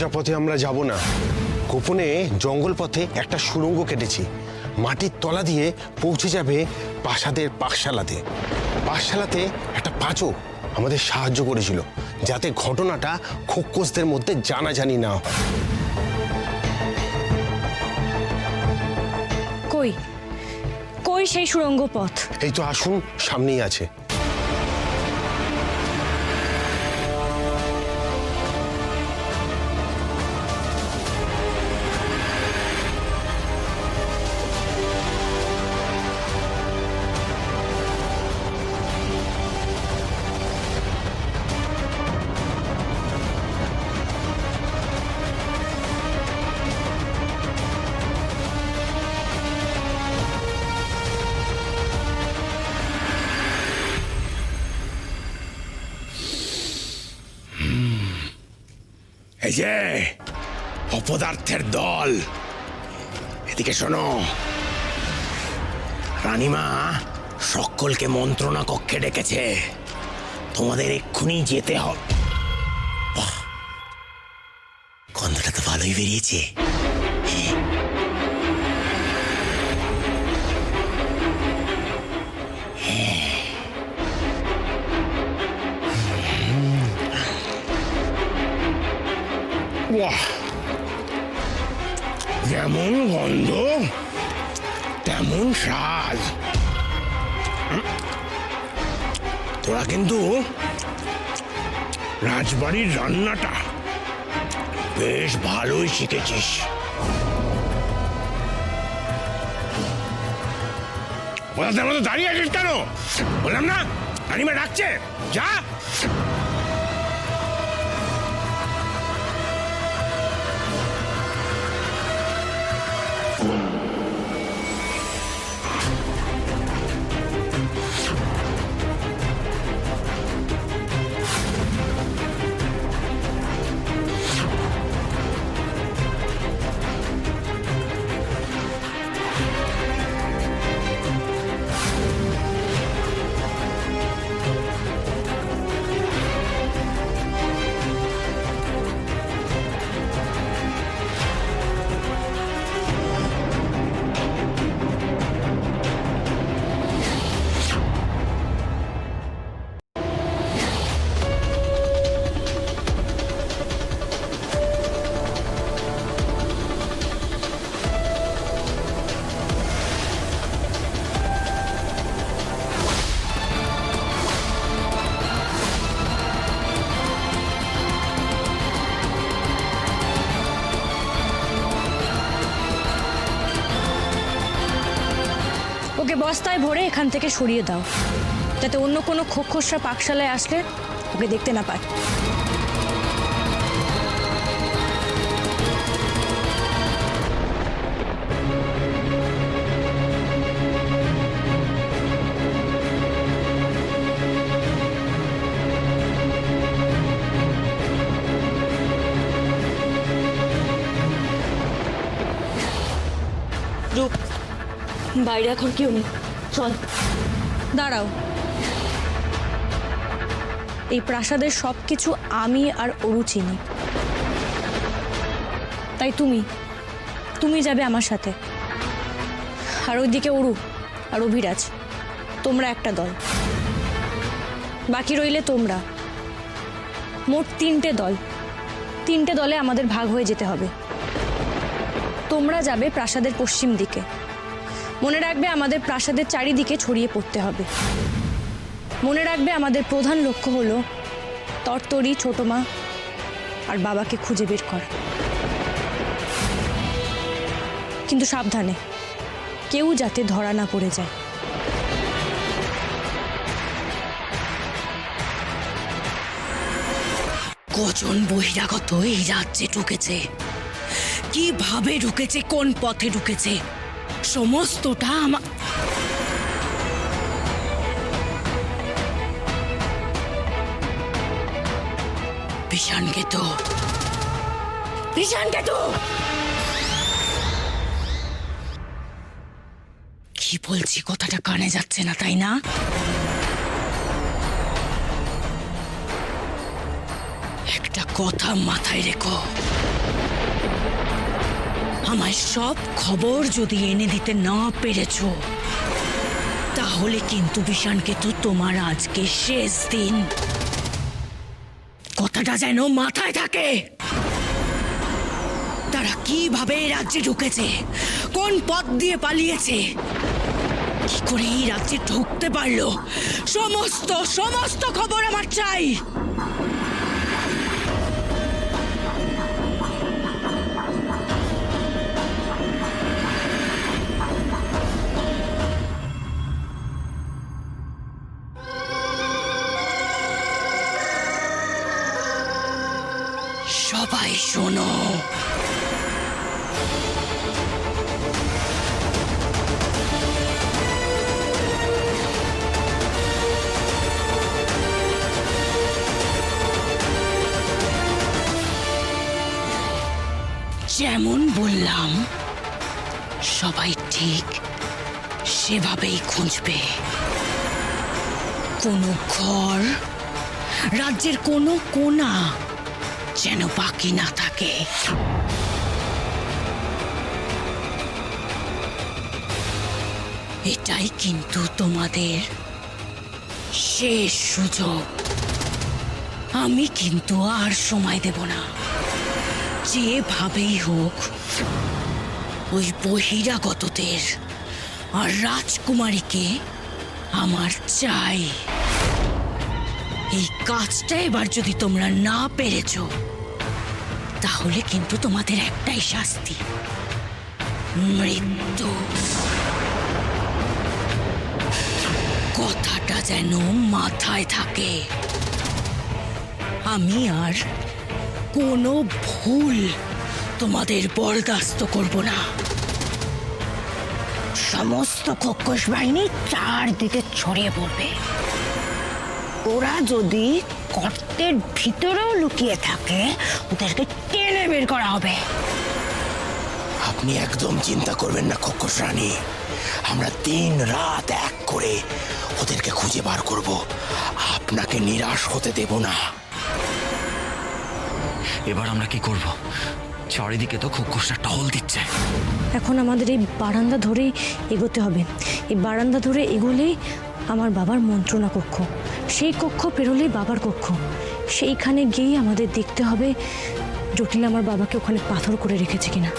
সোজা পথে আমরা যাব না, গোপনে জঙ্গল পথে একটা সুড়ঙ্গ কেটেছি। মাটির তলা দিয়ে পৌঁছে যাবে প্রাসাদের পাকশালাতে। পাকশালাতে একটা পাচক আমাদের সাহায্য করেছিল, যাতে ঘটনাটা খোক্কসদের মধ্যে জানাজানি না হয়। কই কই সেই সুড়ঙ্গ পথ? এই তো আসুন, সামনেই আছে। এই যে অপদার্থের দল, এদিকে শোনো। রানীমা সকলকে মন্ত্রণা কক্ষে ডেকেছে, তোমাদের এক্ষুনি যেতে হবে। গন্ধটা তো ভালোই বেরিয়েছে। যেমন গন্ধ তেমন স্বাদ। তোরা কিন্তু রাজবাড়ির রান্নাটা বেশ ভালোই শিখেছিস। ওদের মতো দাঁড়িয়ে আছিস কেন? বললাম না, রানীমা ডাকছে, যা। ওকে বস্তায় ভরে এখান থেকে সরিয়ে দাও, যাতে অন্য কোনো খোক্কসরা পাকশালায় আসলে ওকে দেখতে না পায়। রূপ, বাইরে এখন কেউ নেই, চল। দাঁড়াও, এই প্রাসাদের সবকিছু আমি আর অরু চিনি, তাই তুমি যাবে আমার সাথে। আর ওইদিকে অরু আর অভিরাজ, তোমরা একটা দল, বাকি রইলে তোমরা। মোট তিনটে দলে আমাদের ভাগ হয়ে যেতে হবে। তোমরা যাবে প্রাসাদের পশ্চিম দিকে। মনে রাখবে আমাদের প্রাসাদের চারিদিকে ছড়িয়ে পড়তে হবে। মনে রাখবে আমাদের প্রধান লক্ষ্য হলো তরতরি, ছোট মা আর বাবাকে খুঁজে বের করা। কিন্তু সাবধানে, কেউ যাতে ধরা না পড়ে যায়। কজন বহিরাগত এই রাজ্যে ঢুকেছে, কিভাবে ঢুকেছে, কোন পথে ঢুকেছে, সমস্তটা আমার। বিষাণকেতু কি বলছি কথাটা কানে যাচ্ছে না, তাই না? একটা কথা মাথায় রেখো, আমায় সব খবর যদি এনে দিতে না পেরেছো, তাহলে কিন্তু বিষাণকেতু তোমার আজকে শেষ দিন। কথাটা যেন মাথায় থাকে। তারা কিভাবে এই রাজ্যে ঢুকেছে, কোন পথ দিয়ে পালিয়েছে, কি করে এই রাজ্যে ঢুকতে পারলো, সমস্ত সমস্ত খবর আমার চাই। সবাই শোনো, যেমন বললাম সবাই ঠিক সেভাবেই খুঁজবে। কোনো ঘর, রাজ্যের কোনো কোণা যেন বাকি না থাকে। এটাই কিন্তু তোমাদের শেষ সুযোগ। আমি কিন্তু আর সময় দেব না। যেভাবেই হোক ওই বহিরাগতদের আর রাজকুমারীকে আমার চাই। এই কাজটা এবার যদি তোমরা না পেরেছো, তাহলে কিন্তু তোমাদের একটাই শাস্তি, মৃত্যু। কথাটা যেন মাথায় থাকে। আমি আর কোনো ভুল তোমাদের বরদাস্ত করব না। সমস্ত খোকস বাহিনী চারদিকে ছড়িয়ে পড়বে। ওরা যদি গর্তের ভিতরেও লুকিয়ে থাকে, ওদেরকে টেনে বের করা হবে। আপনি একদম চিন্তা করবেন না খোকস রানী। আমরা দিন রাত এক করে ওদেরকে খুঁজে বার করব। আপনাকে নিরাশ হতে দেব না। এবার আমরা কি করব? চারিদিকে তো খোকসটা টহল দিচ্ছে। এখন আমাদের এই বারান্দা ধরেই এগোতে হবে। এই বারান্দা ধরে এগোলেই আমার বাবার মন্ত্রণা কক্ষ, সেই কক্ষ পেরোলেই বাবার কক্ষ। সেইখানে গিয়েই আমাদের দেখতে হবে জটিল আমার বাবাকে ওখানে পাথর করে রেখেছে কিনা।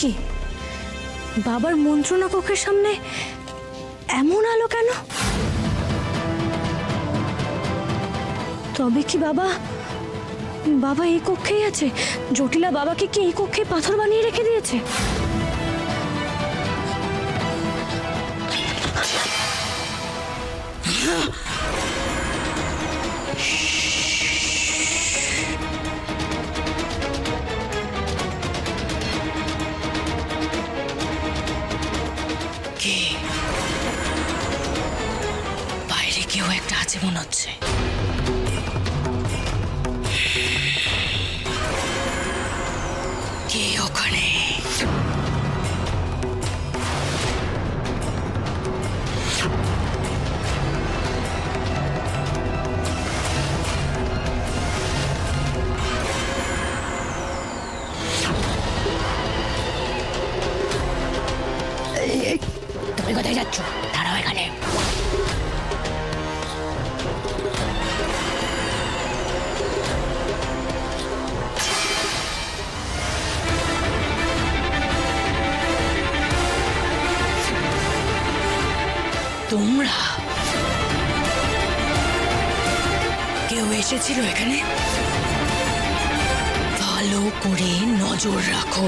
কি বাবার মন্ত্রণা কক্ষের সামনে এমন আলো কেন? তবে কি বাবা এই কক্ষেই আছে? জটিলা বাবাকে কি এই কক্ষে পাথর বানিয়ে রেখে দিয়েছে? বাইরে কেউ একটা আছে মনে হচ্ছে। কে ওখানে? তুমি কোথায় যাচ্ছ? দাঁড়াও এখানে। তোমরা কেউ এসেছিল এখানে? ভালো করে নজর রাখো।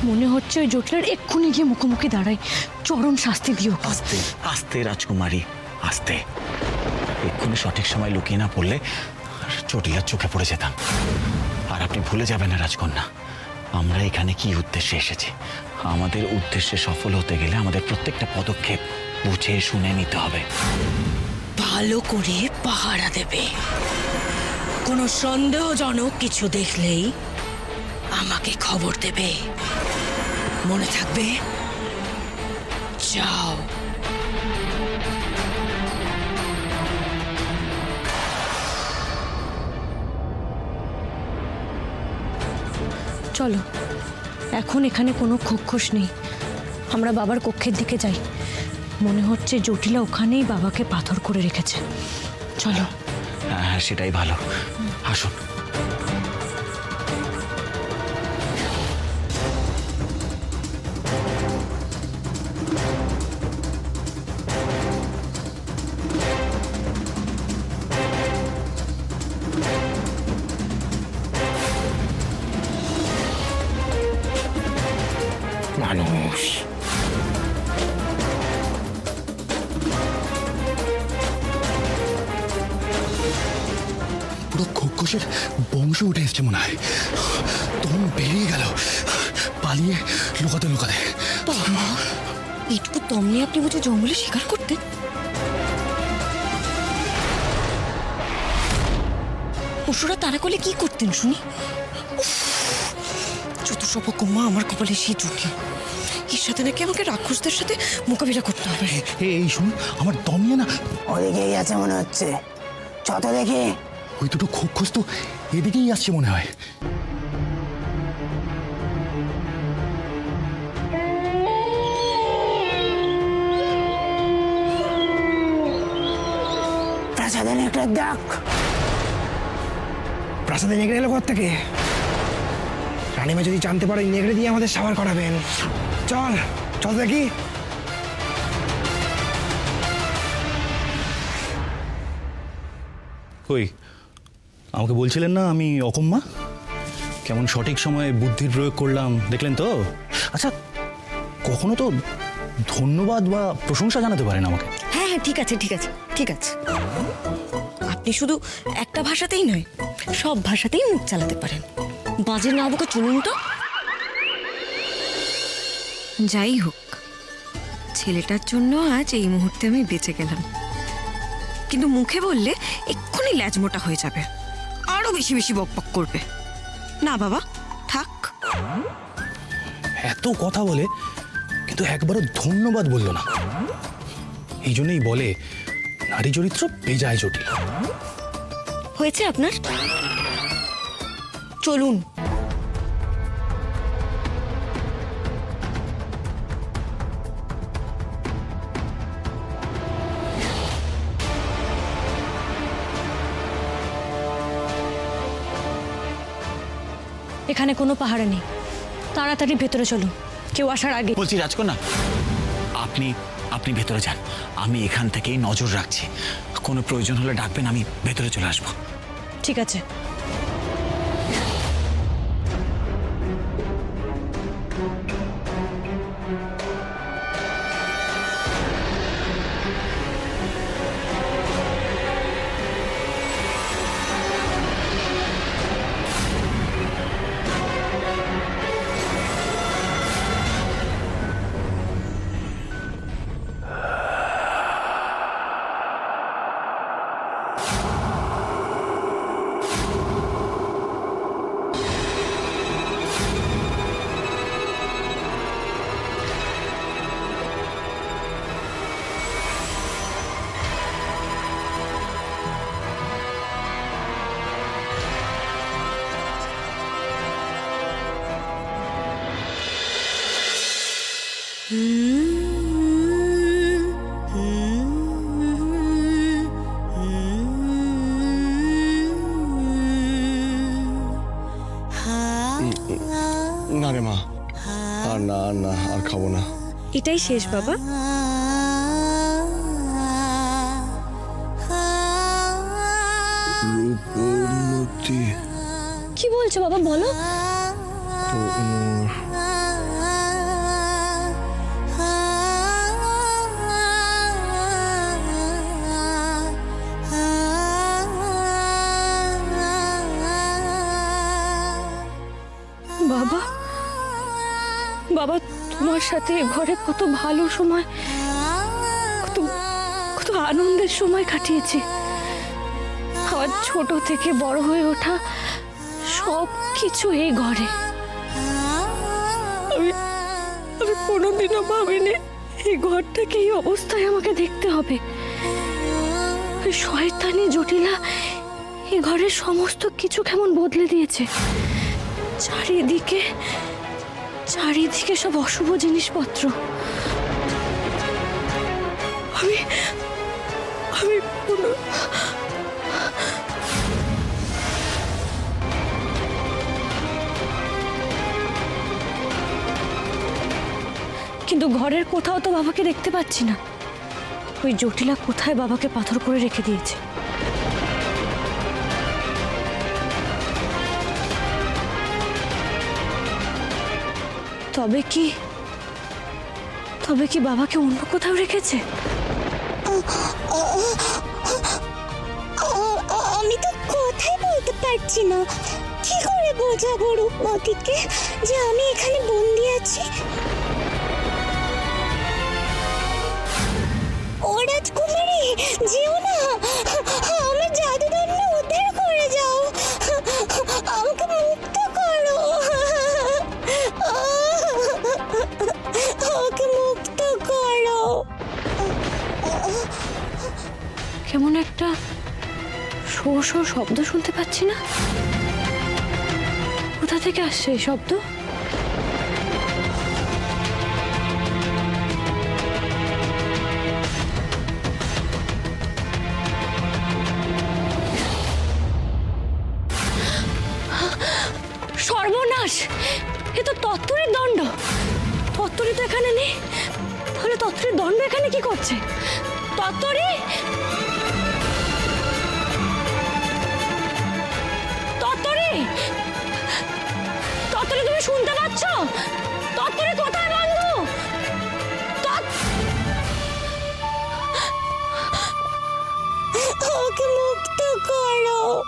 মনে হচ্ছে ওই জটিলার এক্ষুনি গিয়ে মুখোমুখি দাঁড়াই, চরম শাস্তি দিও। আস্তে আস্তে রাজকুমারী, আস্তে। এক্ষুনি সঠিক সময় লুকিয়ে না পড়লে চটিলার চোখে পড়ে যেতাম। আর আপনি ভুলে যাবেন না রাজকন্যা, আমরা এখানে কি উদ্দেশ্যে এসেছি। আমাদের উদ্দেশ্যে সফল হতে গেলে আমাদের প্রত্যেকটা পদক্ষেপ বুঝে শুনে নিতে হবে। ভালো করে পাহারা দেবে। কোনো সন্দেহজনক কিছু দেখলেই আমাকে খবর দেবে, মনে থাকবে? যাও। চলো, এখন এখানে কোনো খোঁজ নেই, আমরা বাবার কক্ষের দিকে যাই। মনে হচ্ছে জটিলা ওখানেই বাবাকে পাথর করে রেখেছে। চলো। হ্যাঁ, সেটাই ভালো। আসুন। মানুষ পুরো খোকসের বংশ উঠে এসছে মনে হয়। তখন বেরিয়ে গেল পালিয়ে লুকাতে লুকাতে। এইটুকু দম নিয়ে আপনি বুঝে জঙ্গলে শিকার করতেন? পশুরা তারা করলে কি করতেন শুনি? চতুর্শপক্ষ মা আমার কপালে সেই জুটি। এর সাথে নাকি আমাকে রাক্ষসদের সাথে মোকাবিলা করতে হবে। এই শুন, আমার দম নিয়ে না ওদিকেই আছে মনে হচ্ছে, যত দেখে। ওই দুটো খোকস তো এদিকেই আসছে মনে হয়। প্রাসাদে একটা ডাক। প্রাসাদে নেগড়ে এলো থেকে। রানীমা যদি জানতে পারে নেগড়ে দিয়ে আমাদের সাবার করাবেন। চল চল দেখি। ওই আমাকে বলছিলেন না আমি অকম্মা? কেমন সঠিক সময়ে বুদ্ধির প্রয়োগ করলাম দেখলেন তো? আচ্ছা, কখনো তো ধন্যবাদ বা প্রশংসা জানাতে পারেন আমাকে। হ্যাঁ হ্যাঁ, ঠিক আছে ঠিক আছে ঠিক আছে। আপনি শুধু একটা ভাষাতেই নয়, সব ভাষাতেই মুখ চালাতে পারেন। বাজে না বকে চলুন তো। যাই হোক, ছেলেটার জন্য আজ এই মুহূর্তে আমি বেঁচে গেলাম, কিন্তু মুখে বললে এক্ষুনি ল্যাজমোটা হয়ে যাবে, আরো বেশি বেশি বকবক করবে। না বাবা, থাক। এত কথা বলে কিন্তু একবারও ধন্যবাদ বললো না। এই জন্যই বলে নারী চরিত্র বেজায় জটিল। হয়েছে আপনার, চলুন। এখানে কোনো পাহাড়ে নেই, তাড়াতাড়ি ভেতরে চলো, কেউ আসার আগে। বলছি রাজকন্যা, আপনি আপনি ভেতরে যান, আমি এখান থেকেই নজর রাখছি। কোনো প্রয়োজন হলে ডাকবেন, আমি ভেতরে চলে আসবো। ঠিক আছে। না রে মা, আর না আর না, আর খাবো না। এটাই শেষ বাবা। রূপমূর্তি কি বলছো বাবা, বলো। বাবা, বাবা, তোমার সাথে এ ঘরে কত ভালো সময়, কত কত আনন্দের সময় কাটিয়েছি। আমার ছোট থেকে বড় হয়ে ওঠা সব কিছু এই ঘরে। আমি আমি কোনোদিনও ভাবিনি এই ঘরটাকে এই অবস্থায় আমাকে দেখতে হবে। ওই শয়তানি জটিলা এই ঘরের সমস্ত কিছু কেমন বদলে দিয়েছে। চারিদিকে চারিদিকে সব অশুভ জিনিসপত্র। আমি আমি কোনো- কিন্তু ঘরের কোথাও তো বাবাকে দেখতে পাচ্ছি না। ওই জটিলা কোথায় বাবাকে পাথর করে রেখে দিয়েছে। তবে কি বাবাকে অন্য কোথাও রেখেছে? আমি তো কথাই বলতে পারছি না। কি করে বোঝাবো রূপমতিকে যে আমি এখানে বন্দি আছি? ও রাজকুমারী, যেও না, আমার জাদুদণ্ড উদ্ধার করে যাও, আমাকে মুক্ত করো, আমাকে মুক্ত করো। কেমন একটা শো শো শব্দ শুনতে পাচ্ছি না? কোথা থেকে আসছে এই শব্দ? সর্বনাশ! এ তো তত্ত্বরের দণ্ড। তত্ত্বরি তো এখানে নেই, তাহলে তত্ত্বরের দণ্ড এখানে কি করছে? তত্ত্বরি, তত্ত্বরি, তত্ত্বরি, তুমি শুনতে পাচ্ছ? তত্ত্বরি কোথায় বন্ধু? আমাকে মুক্ত করো।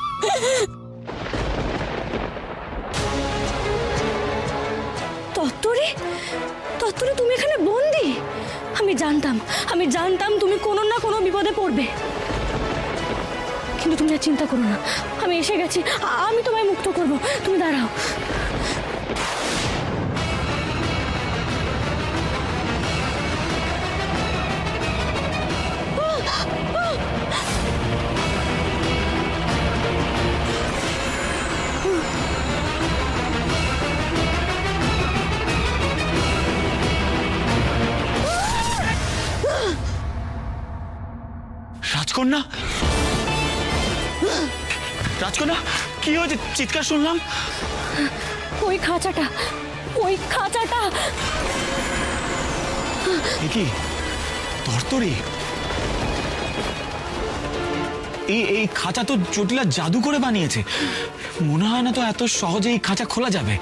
তত্ত্বরি, তত্ত্বরি, তুমি এখানে বন্দি? আমি জানতাম তুমি কোনো না কোনো বিপদে পড়বে। কিন্তু তুমি আর চিন্তা করো না, আমি এসে গেছি। আমি তোমায় মুক্ত করব, তুমি দাঁড়াও। রাজকন্যা, রাজকন্যা, কি হয়েছে? চিৎকার শুনলাম। ওই খাঁচাটা, ওই খাঁচাটা। এ কি তরতরি? এই খাঁচা তো জটিলা জাদু করে বানিয়েছে। মনে হয় না তো এত সহজে এই খাঁচা খোলা যাবে।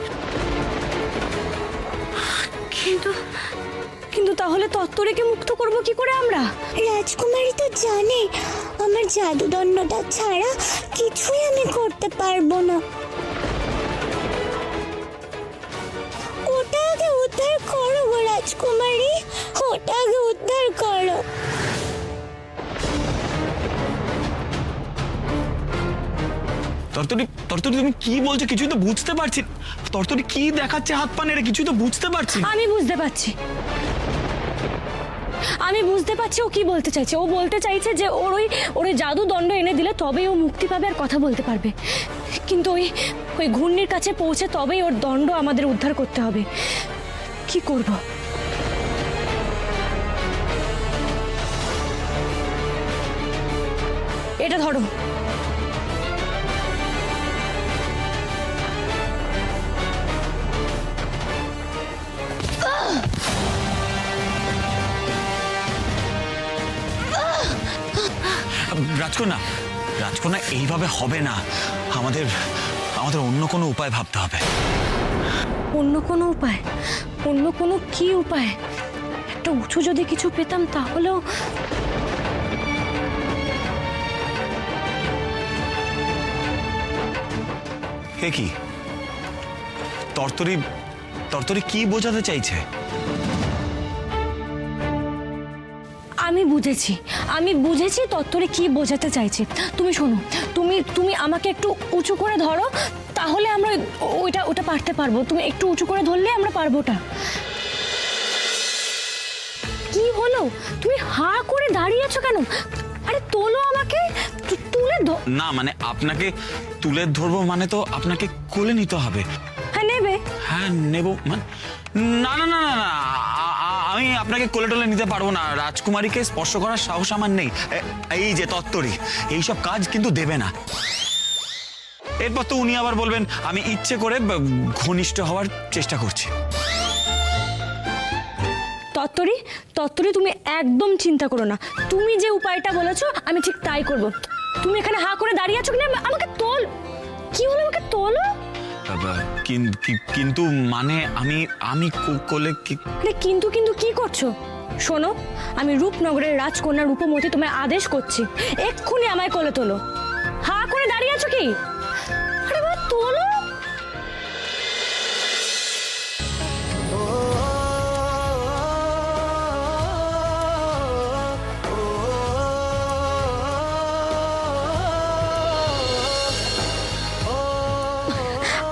কিন্তু তাহলে তত্ত্বরিকে মুক্ত করব কি করে আমরা? রাজকুমারী তো জানে আমার জাদুদণ্ডটা ছাড়া কিছুই আমি করতে পারবো না। ওটা আগে উদ্ধার করো গো রাজকুমারী, ওটা আগে উদ্ধার করো। তরতরি, তরতরি, তুমি কি বলছো? কিছুই তো বুঝতে পারছি। তরতরি কি দেখাচ্ছে হাত পা নেড়ে? কিছুই তো বুঝতে পারছি না। আমি বুঝতে পারছি, আমি বুঝতে পারছি ও কি বলতে চাইছে। ও বলতে চাইছে যে ওর ওই জাদু দণ্ড এনে দিলে তবেই ও মুক্তি পাবে আর কথা বলতে পারবে। কিন্তু ওই ঘূর্ণির কাছে পৌঁছে তবেই ওর দণ্ড আমাদের উদ্ধার করতে হবে। কি করব? এটা ধরো। রাজকন্যা, রাজকন্যা, এইভাবে হবে না। আমাদের আমাদের অন্য কোনো উপায় ভাবতে হবে। অন্য কোনো উপায়? অন্য কোনো কি উপায়? একটা উঁচু যদি কিছু পেতাম তাহলেও। এ কি? তরতরি কি বোঝাতে চাইছে? আমি বুঝেছি তত্ত্বরে কি বোঝাতে চাইছে। তুমি শোনো, তুমি আমাকে একটু উঁচু করে ধরো, তাহলে আমরা ওটা পারতে পারবো। তুমি একটু উঁচু করে ধরলে আমরা পারবো ওটা। কি হলো, তুমি হা করে দাঁড়িয়ে আছো কেন? আরে তোলো আমাকে, তুলে না মানে আপনাকে তুলে ধরবো মানে তো আপনাকে কোলে নিতে হবে। হ্যাঁ নেবে? হ্যাঁ নেব মানে না না না না না আমি আপনাকে কোলে টোলে নিতে পারবো না। রাজকুমারীকে স্পর্শ করার সাহস আমার নেই। এই যে তত্ত্বরি এইসব কাজ কিন্তু দেবে না। এরপর তো উনি আবার বলবেন আমি ইচ্ছে করে ঘনিষ্ঠ হওয়ার চেষ্টা করছি। তত্ত্বরি তুমি একদম চিন্তা করো না। তুমি যে উপায়টা বলেছো আমি ঠিক তাই করব। তুমি এখানে হা করে দাঁড়িয়ে আছো কিনা, আমাকে তোল। কি হলো, আমাকে তোলো। কিন্তু মানে আমি কোলে আরে কিন্তু কি করছো? শোনো, আমি রূপনগরের রাজকন্যা রূপমতি তোমায় আদেশ করছি, এক্ষুনি আমায় কোলে তোলো। হা করে দাঁড়িয়ে আছো কি? আরে বাবা তোলো।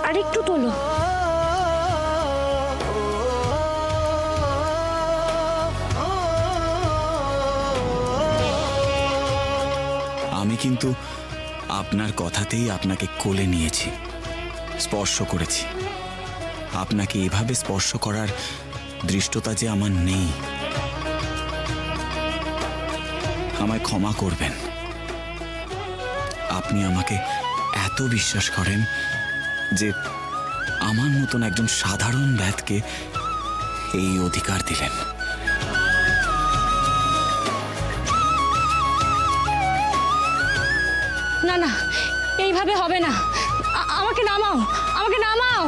আরেকটু তোলো। আমি কিন্তু আপনার কথাতেই আপনাকে কোলে নিয়েছি, স্পর্শ করেছি। আপনাকে এভাবে স্পর্শ করার দৃষ্টতা যে আমার নেই। আমায় ক্ষমা করবেন। আপনি আমাকে এত বিশ্বাস করেন যে আমার মতন একজন সাধারণ ব্যাধকে এই অধিকার দিলেন। না এইভাবে হবে না। আমাকে নামাও।